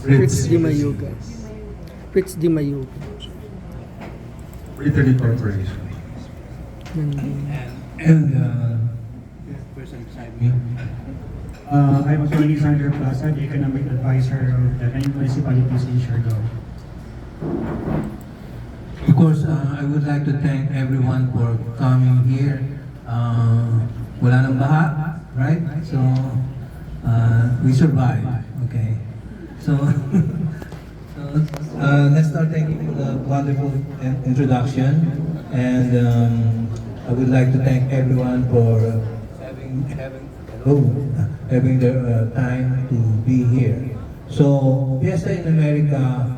Fritz Di Mayuga. Fritz Di Mayuga. Italy Corporation. Nandun. And person beside me. I'm Attorney Sandra Plaza, the Economic Advisor of the 9 municipalities in Siargao. Of course, I would like to thank everyone for coming here. Wala nang baha, right? So, we survived, okay? So, let's start thanking for the wonderful introduction. And I would like to thank everyone for having their time to be here. So, Fiesta in America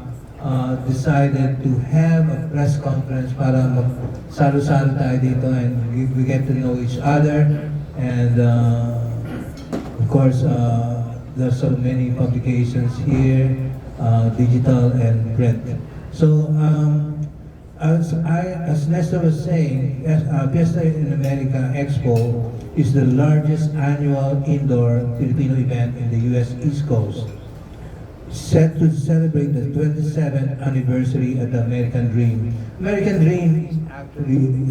decided to have a press conference para magsalo-salo tayo dito and we get to know each other. And of course, there's so many publications here, digital and print. So, as Nestor was saying, Fiesta in America Expo is the largest annual indoor Filipino event in the U.S. East Coast, set to celebrate the 27th anniversary of the American Dream. American Dream is actually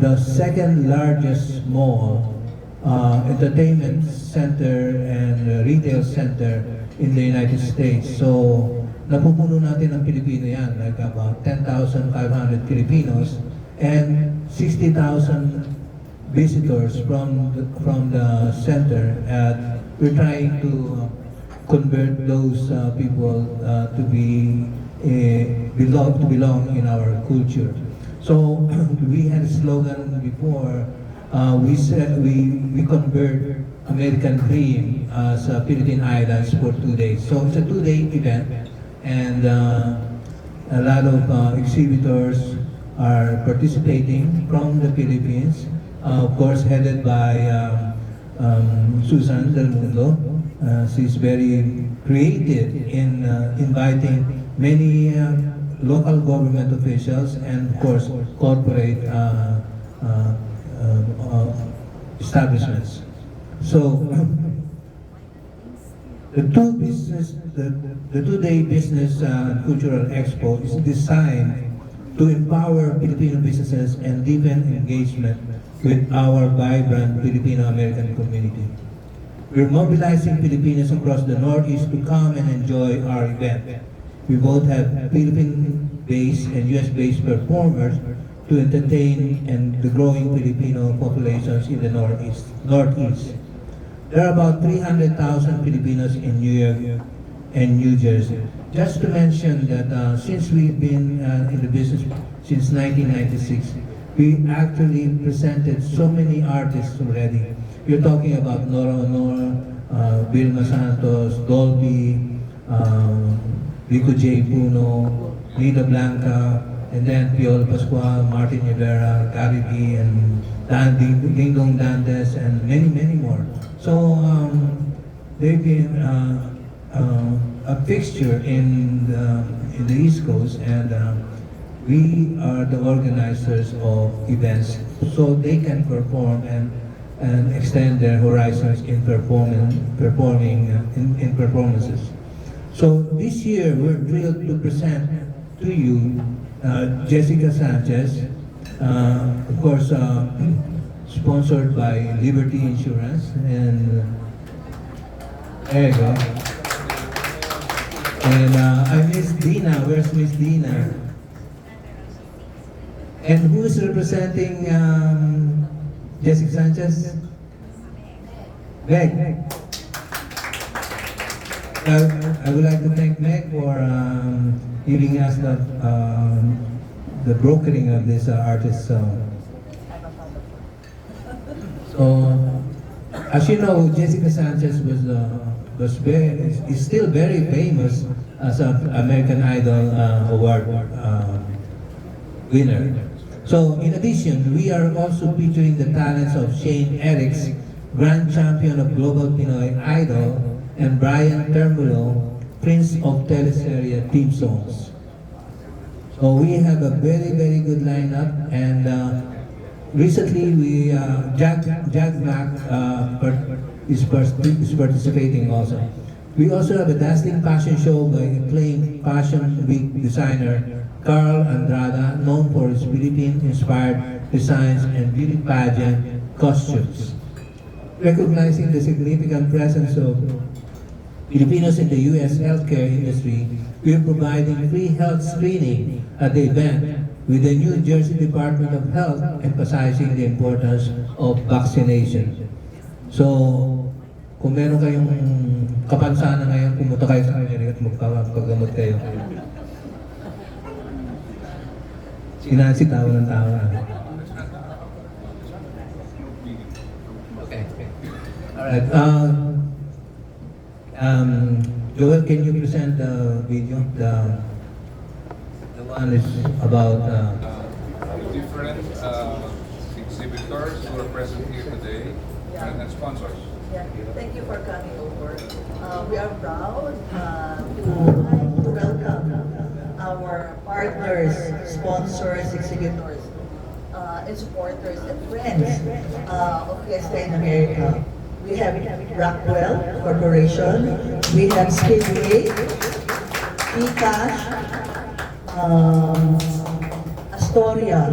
the second largest mall, entertainment center and retail center in the United States. So, napupuno natin ang Pilipino yan, like about 10,500 Filipinos and 60,000 visitors from the center. And we're trying to convert those people to belong in our culture. So we had a slogan before. We said we convert American Dream as Philippine Islands for 2 days. So it's a 2-day event, and a lot of exhibitors are participating from the Philippines. Of course, headed by Susan Del Mundo. She's very creative in inviting many local government officials and, of course, corporate establishments. So, the 2-day business cultural expo is designed to empower Filipino businesses and deepen engagement with our vibrant Filipino-American community. We're mobilizing Filipinos across the Northeast to come and enjoy our event. We both have Philippine-based and US-based performers to entertain and the growing Filipino populations in the Northeast. There are about 300,000 Filipinos in New York and New Jersey. Just to mention that since we've been in the business since 1996, we actually presented so many artists already. You're talking about Nora Honor, Vilma Santos, Dolby, Rico J. Puno, Nina Blanca, and then Piolo Pascual, Martin Rivera, Gary B, and Ding Dong Dantes, and many, many more. So they've been a fixture in the East Coast, and we are the organizers of events so they can perform and extend their horizons in performances. So this year we're thrilled to present to you Jessica Sanchez, of course sponsored by Liberty Insurance, and there you go. And I miss Dina. Where's Miss Dina? And who's representing Jessica Sanchez? Meg. I would like to thank Meg for giving us the brokering of this artist. So, as you know, Jessica Sanchez is still very famous as an American Idol award winner. So, in addition, we are also featuring the talents of Shane Eriks, Grand Champion of Global Pinoy Idol, and Brian Termulo, Prince of Teleserye theme songs. So we have a very, very good lineup, and recently Jag Mac is participating also. We also have a dazzling fashion show by acclaimed Fashion Week designer Carl Andrada, known for his Philippine-inspired designs and beauty pageant costumes. Recognizing the significant presence of Filipinos in the U.S. healthcare industry, we are providing free health screening at the event with the New Jersey Department of Health emphasizing the importance of vaccination. So, kung meron kayong kapansanan ngayon, pumunta kayo sa kanila at magpagamot kayo. Si Nancy tawa ng tawa. Okay. Alright. Joel, can you present the video? The one is about different exhibitors who are present here today and sponsors. Yeah, thank you for coming over. We are proud to welcome our partners, sponsors, exhibitors, and supporters and friends of Fiesta in America. We have Rockwell Corporation, we have Speedway, Gcash, Astoria,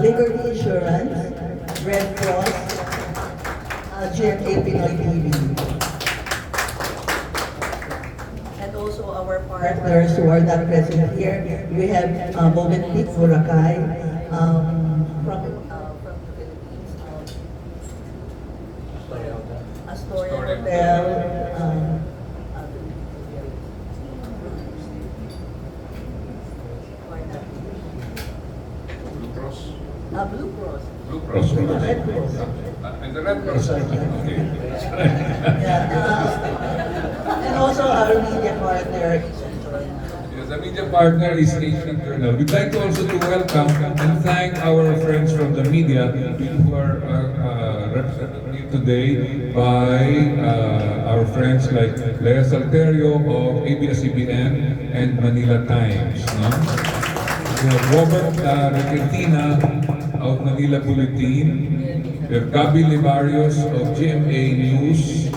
Liberty Insurance, Red Cross, GMA Pinoy TV. And also our partners who are not present here. We have Movenpick Boracay from the Philippines. Astoria Hotel. Blue Cross. Blue Cross. Blue Cross. Red Cross. And the Red Cross. Okay. And also our media partner is Yes, the media partner is Asian Journal. We'd like to also to welcome and thank our friends from the media who are represented here today by our friends like Lea Salterio of ABS-CBN and Manila Times. No? We have Robert Requetina of Manila Bulletin. We have Gabi Libarios of GMAnews.com.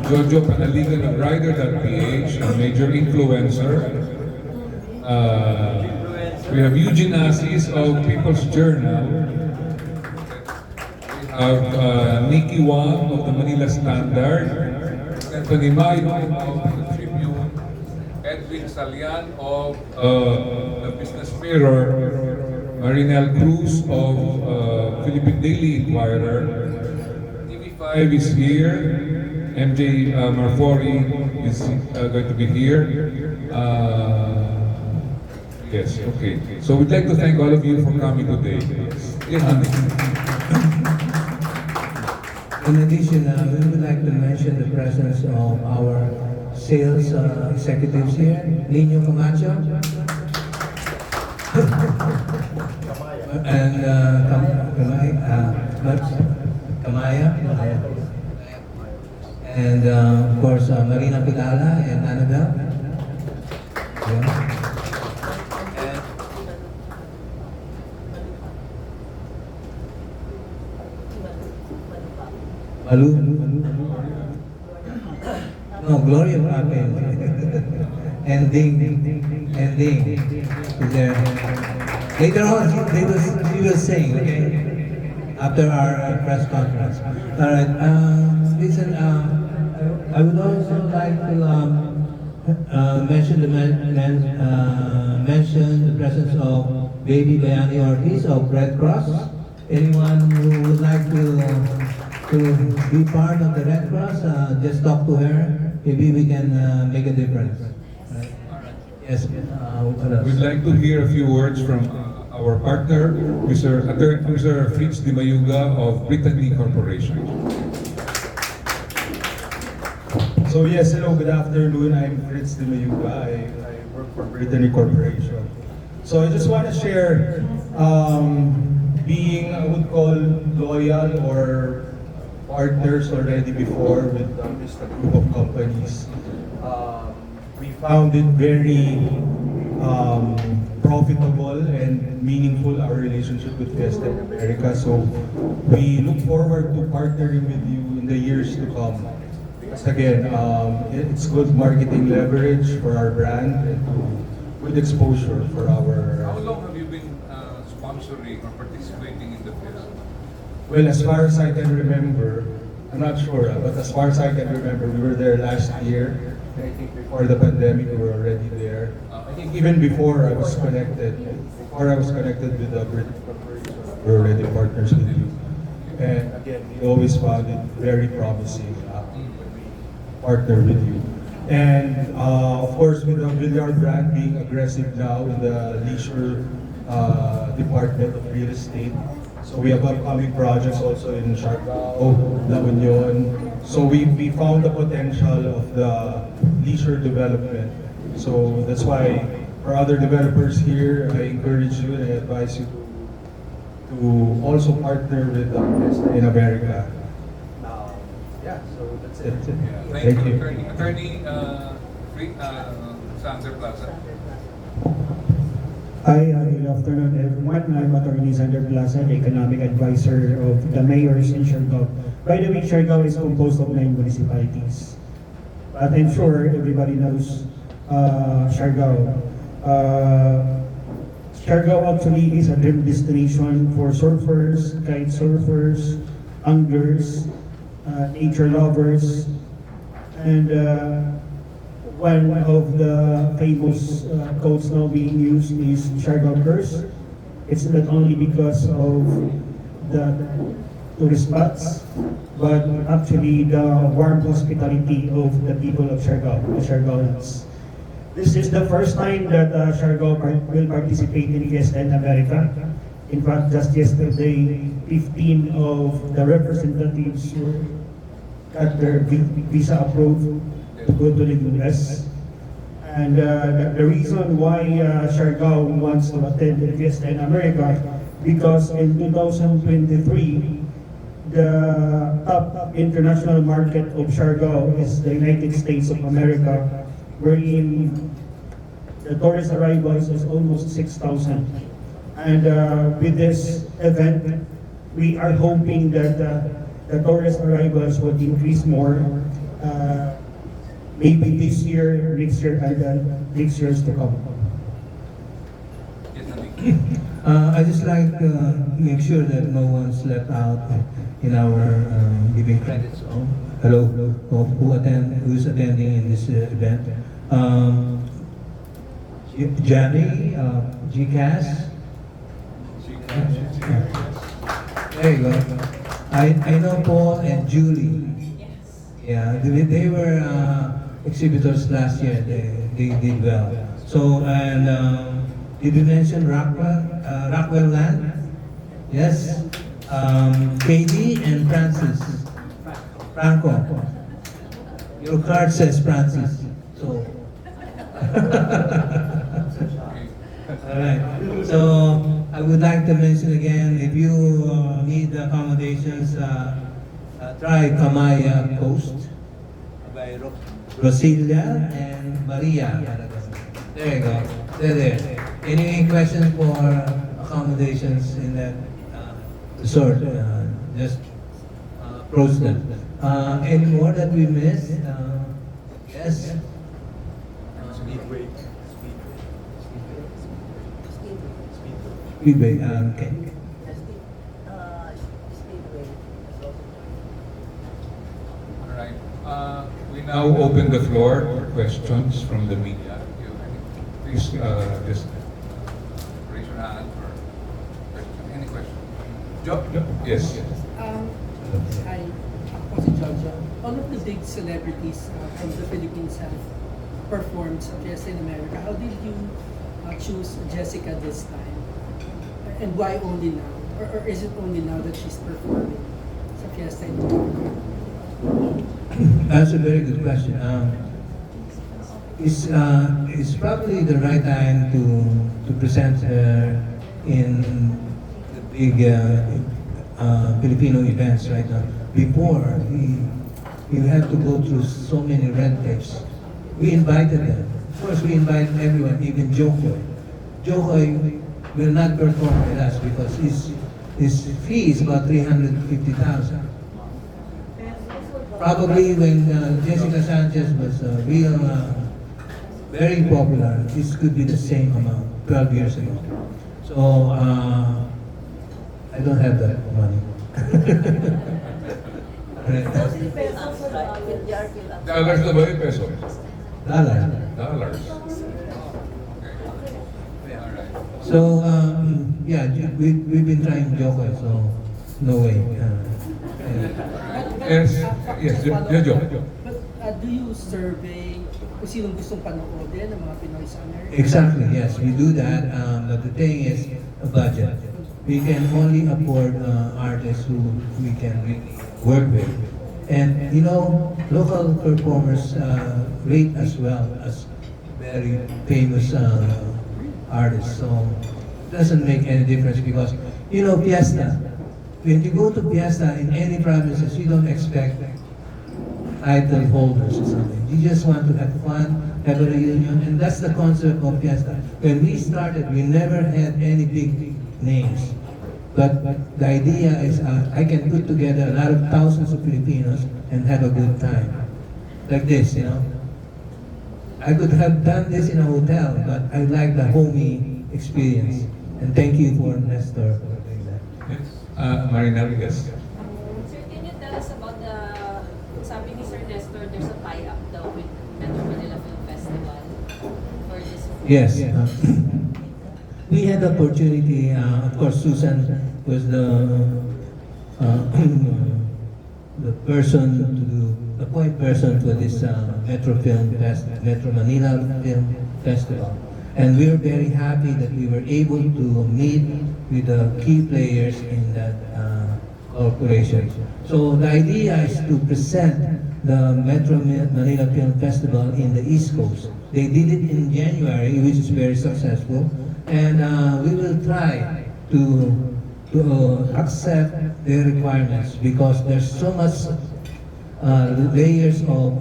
Jojo Panaligan of Rider.ph, a major influencer. We have Eugene Assis of People's Journal. We have Nikki Wang of the Manila Standard. Anthony Mayo of the Tribune. Edwin Salian of the Business Mirror. Marinel Cruz of Philippine Daily Inquirer. TV5 is here. MJ Marfori is going to be here. Yes, okay. So we'd like to thank all of you for coming today. Yes, Andy. In addition, we would like to mention the presence of our sales executives here. Nino Camacho. And Kamaya. And of course, Marina Pidala and Annabelle. Yeah. Malu? No, Gloria Papen. And Ding. Is there? Later on, she will sing, okay? After our press conference. All right. Listen, I would also like to mention the presence of Baby Bayani Ortiz of Red Cross. Anyone who would like to be part of the Red Cross, just talk to her. Maybe we can make a difference. Right? Yes. What else? We'd like to hear a few words from our partner, Mr. Fritz Di Mayuga of Brittany Corporation. So yes, hello, good afternoon. I'm Fritz Di Mayuga. I work for Brittany Corporation. So I just want to share being, I would call, loyal or partners already before with just a group of companies. We found it very profitable and meaningful our relationship with Fiesta in America. So we look forward to partnering with you in the years to come. Because again, it's good marketing leverage for our brand and good exposure for How our. long have you been sponsoring or participating in the fest? Well, as far as I can remember, I'm not sure, but as far as I can remember, we were there last year. I think before the pandemic, we were already there. I think even before I was connected with the British corporation, we were already partners with you. And again, we always found it very promising when we partner with you. And of course, with our brand being aggressive now in the leisure department of real estate, so we have upcoming projects also in Siargao, La Union. So we found the potential of the leisure development. So that's why for other developers here, I encourage you and I advise you to also partner with Fiesta in America. Yeah, so that's it. Yeah, thank you. Attorney Sander Plaza. Hi, good afternoon everyone. I'm Attorney Sander Plaza, the economic advisor of the mayors in Siargao. By the way, Siargao is composed of 9 municipalities. But I'm sure everybody knows Siargao. Siargao actually is a dream destination for surfers, kite surfers, anglers, nature lovers, and one of the famous quotes now being used is Siargao Curse. It's not only because of the tourist spots, but actually the warm hospitality of the people of Siargao, the Siargaoans. This is the first time that Siargao will participate in Fiesta in America. In fact, just yesterday, 15 of the representatives got their visa approved to go to the US. And the reason why Siargao wants to attend the Fiesta in America, because in 2023, the top international market of Siargao is the United States of America, wherein the tourist arrivals is almost 6,000. And with this event, we are hoping that the tourist arrivals would increase more. Maybe this year, next year, and next years to come. Yes, Andy. I just like to make sure that no one's left out in our giving credits. Hello, who's attending in this event? Johnny, GCAS. There you go. I know Paul and Julie. Yeah, they were exhibitors last year. They did well. So, and did you mention Rockwell Land? Yes. Katie and Franco. Your card says Francis. So. Alright. So, I would like to mention again, if you need accommodations, try Kamaya Coast by Rosilia and Maria. There you go. They're there. Any questions for accommodations in that resort? Just approach them. Any more that we missed? Yes? Speedway. Okay. All right. We now open the floor for questions from the media. Please just raise your hand for question. Any question? Joe? Yes. Hi, ako si Jojo. All of the big celebrities from the Philippines have performed sa Fiesta in America. How did you choose Jessica this time? And why only now? Or is it only now that she's performing sa Fiesta in America? That's a very good question. It's probably the right time to present her in the big Filipino events right now. Before, you have to go through so many red tapes. We invited them. Of course, we invite everyone, even Jokoy. Jokoy will not perform with us because his fee is about 350,000. Probably when Jessica Sanchez was very popular, this could be the same amount 12 years ago. So I don't have that money. Right. Dollars na ba yung peso? Dollar. Dollars. So yeah, we've been trying Joker, so no way. Yeah. Yes, yes, Jojo. But do you survey kung sinong gustong panoodin ng mga Pinoy sa America? Exactly, yes, we do that. But the thing is, a budget. We can only afford artists who we can really work with. And you know, local performers rate as well as very famous artists. So it doesn't make any difference because, you know, Fiesta. When you go to Fiesta in any provinces, you don't expect title holders or something. You just want to have fun, have a reunion, and that's the concept of Fiesta. When we started, we never had any big names. But the idea is I can put together a lot of thousands of Filipinos and have a good time. Like this, you know. I could have done this in a hotel, but I like the homey experience. And thank you for Nestor for doing that. Marina, yes. Sir, can you tell us about the, sabi ni Sir Nestor, there's a tie-up daw with Metro Manila Film Festival for this? Yes. We had the opportunity, of course, Susan was the person the point person for this Metro Manila Film Festival. And we were very happy that we were able to meet with the key players in that corporation. So the idea is to present the Metro Manila Film Festival in the East Coast. They did it in January, which is very successful. And we will try to accept their requirements because there's so much layers of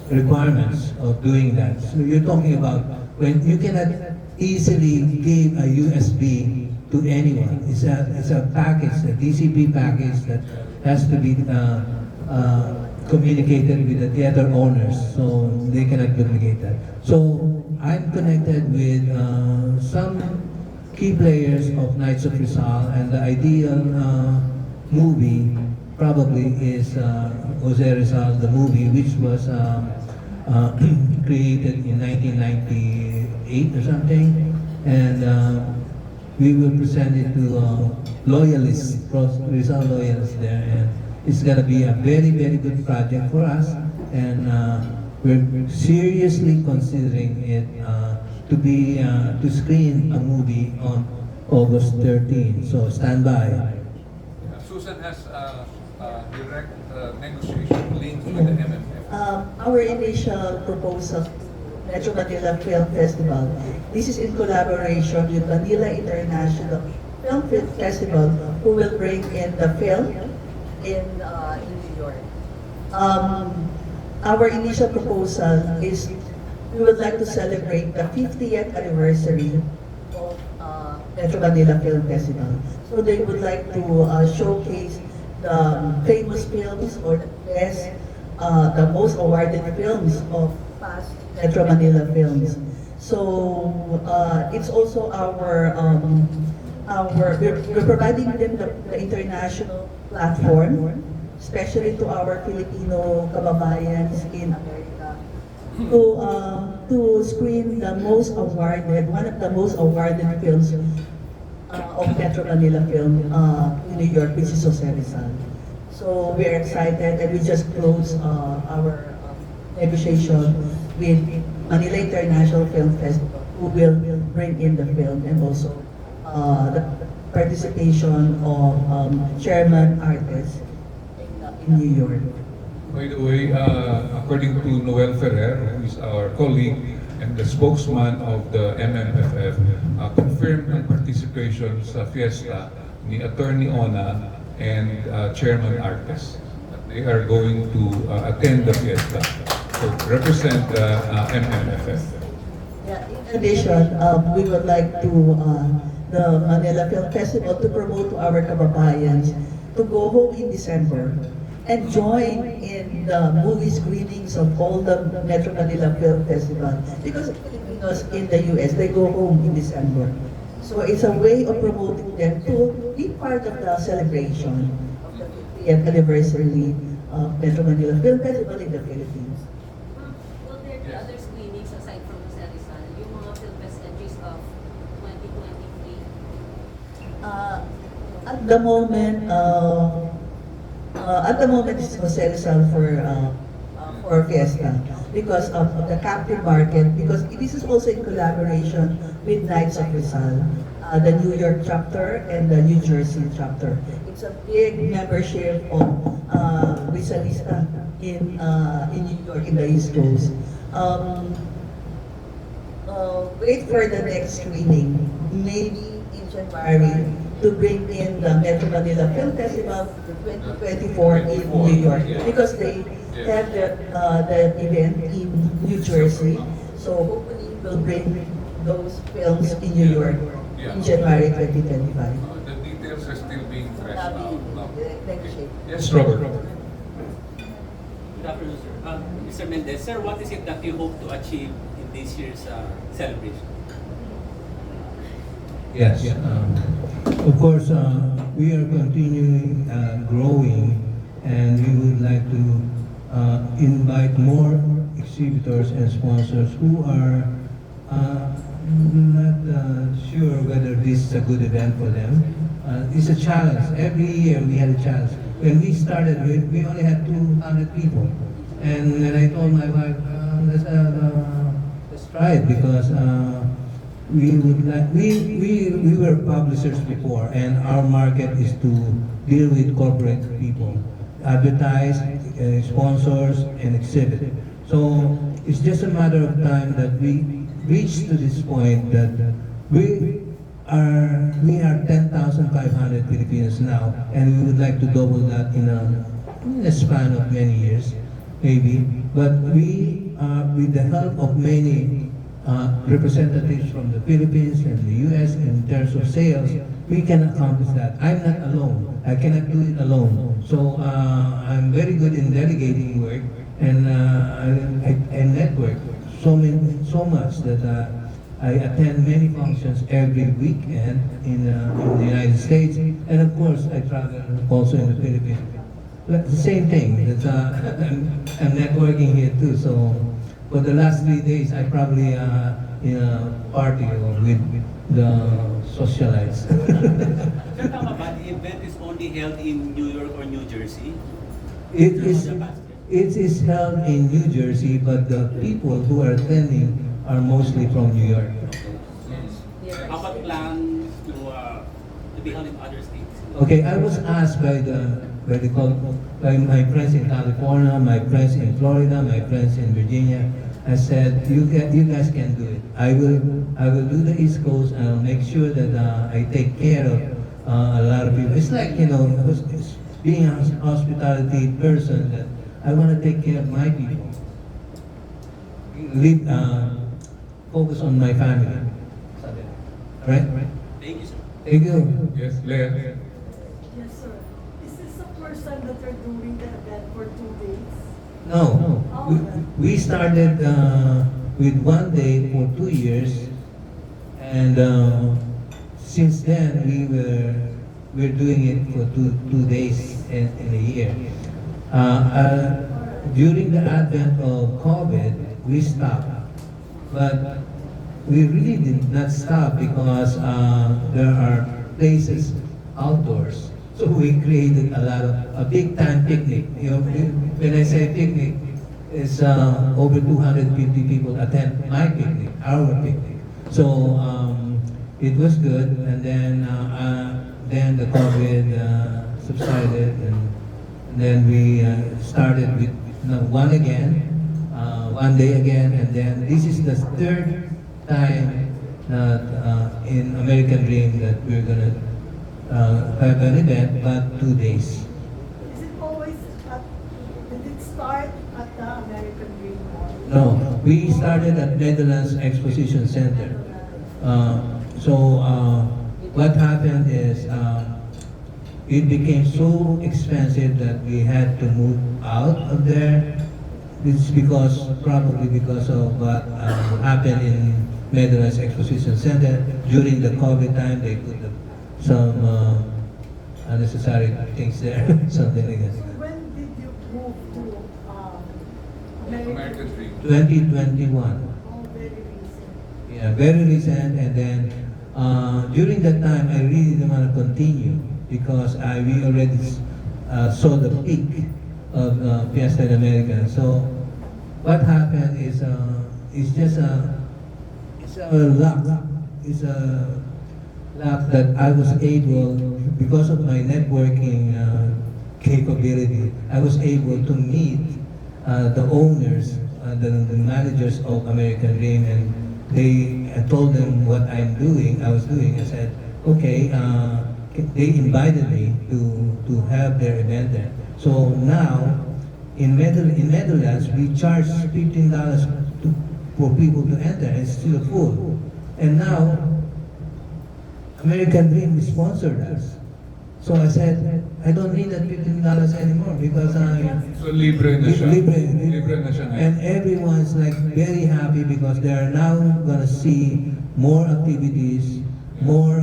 requirements of doing that. So you're talking about when you cannot easily give a USB to anyone. It's a package, a DCP package that has to be communicated with the theater owners, so they cannot duplicate that. So I'm connected with some key players of Knights of Rizal, and the ideal movie probably is Jose Rizal, the movie, which was created in 1998 or something, and we will present it to loyalists, Rizal loyalists there, and it's gonna be a very, very good project for us, and we're seriously considering it to screen a movie on August 13. So stand by. Susan has direct negotiation links with the MMF. Our initial proposal, Metro Manila Film Festival, this is in collaboration with Manila International Film Festival, who will bring in the film in New York. Our initial proposal is we would like to celebrate the 50th anniversary of Metro Manila Film Festival. So they would like to showcase the famous films or the best, the most awarded films of past Metro Manila films. So it's also we're providing them the international platform, especially to our Filipino kababayans in America, to screen the most awarded, one of the most awarded films of Metro Manila Film in New York, which is Jose Rizal. So we're excited, and we just closed our negotiation with Manila International Film Festival, who will bring in the film, and also the participation of chairman artists in New York. By the way, according to Noel Ferrer, who is our colleague and the spokesman of the MMFF, confirmed ang participation sa fiesta ni Attorney Ona and Chairman Artes. They are going to attend the fiesta. to represent MMFF. Yeah, in addition, we would like to, the Manila Film Festival to promote to our kababayans to go home in December and join in the movie screenings of all the Metro Manila Film Festival. Because Filipinos in the US, they go home in December. So it's a way of promoting them to be part of the celebration of the 50th anniversary of Metro Manila Film Festival in the Philippines. Will there be other screenings aside from Jose Rizal? Yung mga film fest entries of 2023? At the moment, it's Jose Rizal for Fiesta because of the captive market. Because this is also in collaboration with Knights of Rizal, the New York chapter and the New Jersey chapter. It's a big membership of Rizalista in New York in the East Coast. Wait for the next screening, maybe in January, to bring in the Metro Manila Film Festival 2024 in New York because they have the event in New Jersey. So hopefully we'll bring those films in New York in January 2025. The details are still being thrashed out now. Negotiate. Yes, Robert. Good afternoon, sir. Mr. Mendez, sir, what is it that you hope to achieve in this year's celebration? Yes. Of course, we are continuing growing, and we would like to invite more exhibitors and sponsors who are not sure whether this is a good event for them. It's a challenge. Every year we had a challenge. When we started, we only had 200 people, and then I told my wife, let's try it because. We would like we were publishers before, and our market is to deal with corporate people, advertise, sponsors, and exhibit. So it's just a matter of time that we reach to this point that we are 10,500 Filipinos now, and we would like to double that in a span of many years, maybe. But we, with the help of many representatives from the Philippines and the US in terms of sales, we can accomplish that. I'm not alone. I cannot do it alone. So I'm very good in delegating work, and I network so much that I attend many functions every weekend in the United States, and of course I travel also in the Philippines. But the same thing. I'm networking here too. So. For the last 3 days, I probably in a party with the socialites. Sir, tama ba, the event is only held in New York or New Jersey? It is held in New Jersey, but the people who are attending are mostly from New York. How about plans to be held in other states? Okay, I was asked by my friends in California, my friends in Florida, my friends in Virginia. I said, you guys can do it. I will do the East Coast, and I'll make sure that I take care of a lot of people. It's like, being a hospitality person, that I want to take care of my people. Focus on my family. Right? Thank you, sir. Thank you. Yes, Leah. Yes, sir. Is this the first time that you're doing the event for 2 days? No, we started with 1 day for 2 years, and since then we're doing it for two days in a year. During the advent of COVID, we stopped, but we really did not stop because there are places outdoors. So we created a big time picnic. When I say picnic, it's over 250 people attend my picnic, our picnic. So it was good, and then the COVID subsided, and then we started with one day again, and then this is the third time in American Dream that we're gonna have an event, but 2 days. Is it always at, did it start at the American Dream Mall? No, we started at Netherlands Exposition Center. What happened is it became so expensive that we had to move out of there. It's probably because of what happened in Netherlands Exposition Center during the COVID time. They put some unnecessary things there, something like So that. when did you move to American Dream. 2021. Oh, very recent. Yeah, very recent, and then during that time, I really didn't want to continue because we already saw the peak of Fiesta in America. So what happened is it's just it's a luck. It's a luck that I was able, because of my networking capability, I was able to meet the owners, the managers of American Dream, and I told them what I was doing. I said, okay, they invited me to have their event there. So now, in Netherlands, we charge $15 for people to enter, and it's still full. And now, American Dream sponsored us. So I said, I don't need that $15 anymore because So libre na siya. Libre na siya ngayon. and everyone's like very happy because they are now gonna see more activities, more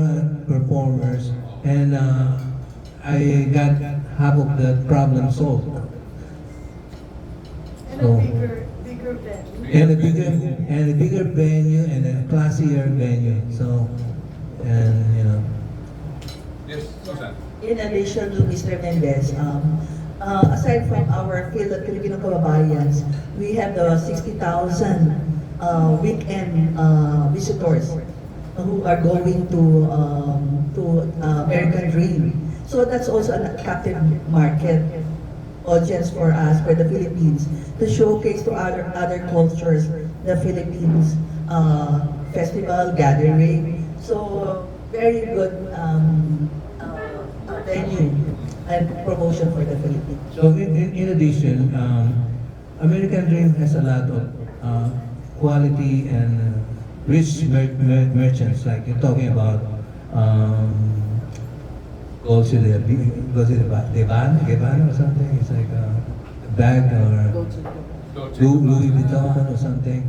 performers, and I got half of the problem solved. And So- a bigger venue. And a bigger venue and a classier venue. So, and you know. Yes, Susan. In addition to Mr. Mendez, aside from our Filipino kababayans, we have the 60,000 weekend visitors who are going to American Dream. So that's also an attractive market audience for us, for the Philippines, to showcase to other cultures the Philippines festival gathering. So very good venue and promotion for the Philippines. So in addition, American Dream has a lot of quality and rich merchants, like you're talking about Dolce de Gabbana or something. It's like a bag or Louis Vuitton or something.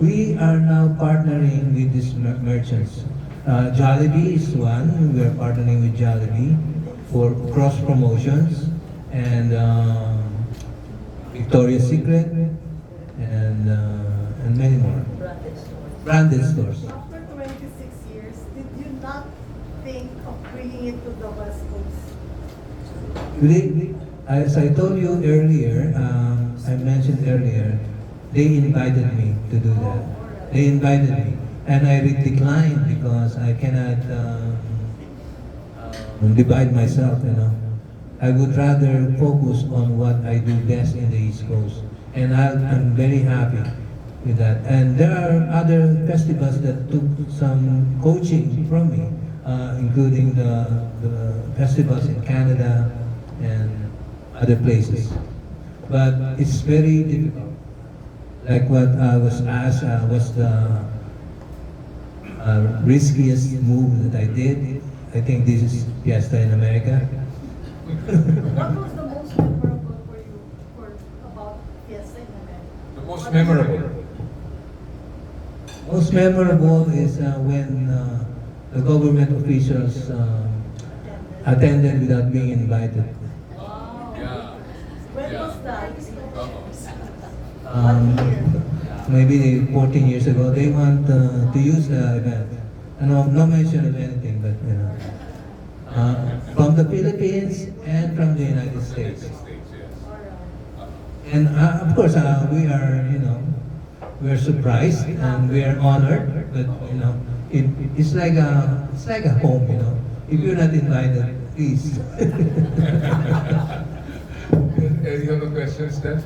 We are now partnering with these merchants. Jollibee is one. We are partnering with Jollibee for cross promotions, and Victoria's Secret, and many more branded stores. After 26 years, did you not think of bringing it to the West Coast? As I told you earlier, I mentioned earlier, they invited me to do that. They invited me, and I declined because I cannot divide myself. You know, I would rather focus on what I do best in the East Coast, and I'm very happy with that. And there are other festivals that took some coaching from me, including the festivals in Canada and other places. But it's very difficult. Like what I was asked, what's the riskiest move that I did? I think this is Fiesta in America. What was the most memorable for you about Fiesta in America? The most memorable. Most memorable is when the government officials attended without being invited. Wow. Yeah. When Yeah. was that? Maybe 14 years ago, they want to use the event. No mention of anything, but you know, from the Philippines and from the United States. And of course, we are, we're surprised and we are honored. But it's like a home. If you're not invited, please. Any other questions, Steph?